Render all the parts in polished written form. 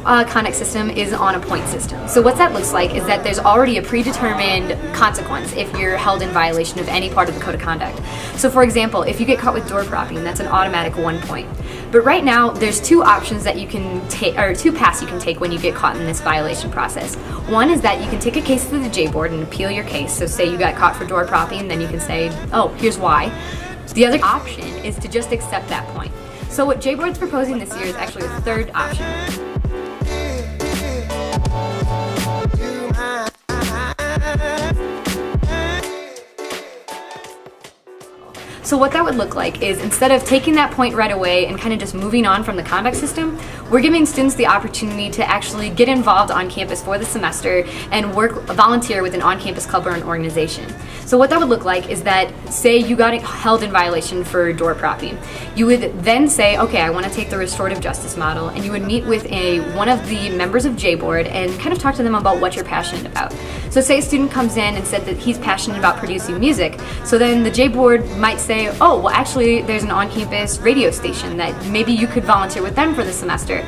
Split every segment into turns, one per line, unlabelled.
conduct system is on a point system. So what that looks like is that there's already a predetermined consequence if you're held in violation of any part of the code of conduct. So for example, if you get caught with door propping, that's an automatic 1 point. But right now, there's two options that you can take, or two paths you can take when you get caught in this violation process. One is that you can take a case to the J board and appeal your case. So say you got caught for door propping, then you can say, oh, here's why. The other option is to just accept that point. So what J board's proposing this year is actually the third option. So what that would look like is, instead of taking that point right away and kind of just moving on from the conduct system, we're giving students the opportunity to actually get involved on campus for the semester and volunteer with an on-campus club or an organization. So what that would look like is that, say you got held in violation for door propping, you would then say, okay, I want to take the restorative justice model, and you would meet with one of the members of J board and kind of talk to them about what you're passionate about. So say a student comes in and said that he's passionate about producing music, so then the J board might say, oh, well actually there's an on-campus radio station that maybe you could volunteer with them for the semester.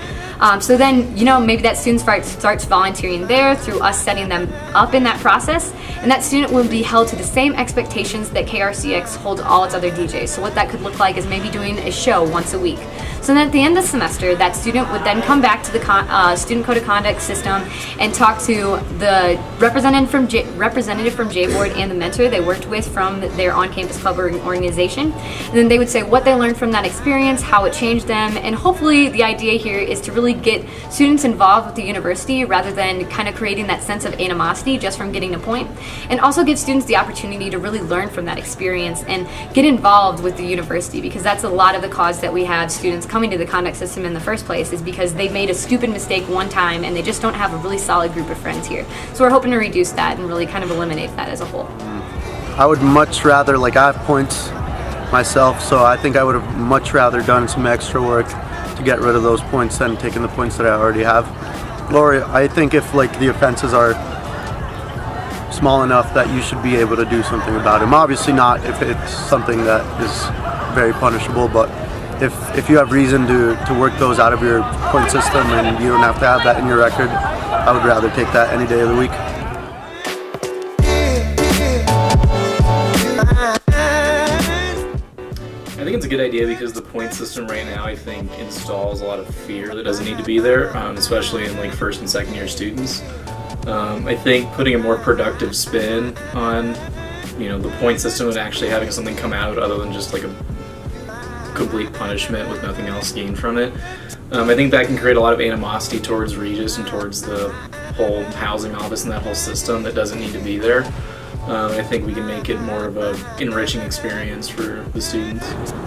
So then, maybe that student starts volunteering there through us setting them up in that process, and that student will be held to the same expectations that KRCX holds all its other DJs. So what that could look like is maybe doing a show once a week. So then at the end of the semester, that student would then come back to the student code of conduct system and talk to the representative from J board and the mentor they worked with from their on-campus club or organization. And then they would say what they learned from that experience, how it changed them, and hopefully the idea here is to really get students involved with the university rather than kind of creating that sense of animosity just from getting a point, and also give students the opportunity to really learn from that experience and get involved with the university, because that's a lot of the cause that we have students coming to the conduct system in the first place, is because they made a stupid mistake one time and they just don't have a really solid group of friends here. So we're hoping to reduce that and really kind of eliminate that as a whole.
I would much rather, I have points myself, so I think I would have much rather done some extra work to get rid of those points than taking the points that I already have. Lori, I think if the offenses are small enough that you should be able to do something about them. Obviously not if it's something that is very punishable, but if you have reason to work those out of your point system and you don't have to have that in your record, I would rather take that any day of the week.
I think it's a good idea because the point system right now, I think, installs a lot of fear that doesn't need to be there, especially in first and second year students. I think putting a more productive spin on, the point system and actually having something come out other than just a complete punishment with nothing else gained from it. I think that can create a lot of animosity towards Regis and towards the whole housing office and that whole system that doesn't need to be there. I think we can make it more of an enriching experience for the students.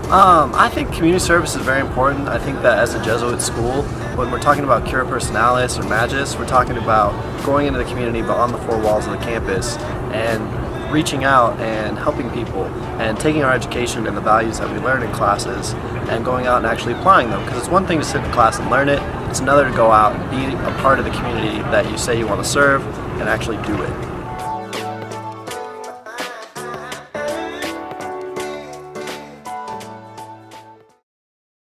I think community service is very important. I think that as a Jesuit school, when we're talking about cura personalis or magis, we're talking about going into the community beyond the four walls of the campus and reaching out and helping people and taking our education and the values that we learn in classes and going out and actually applying them. Because it's one thing to sit in class and learn it, it's another to go out and be a part of the community that you say you want to serve and actually do it.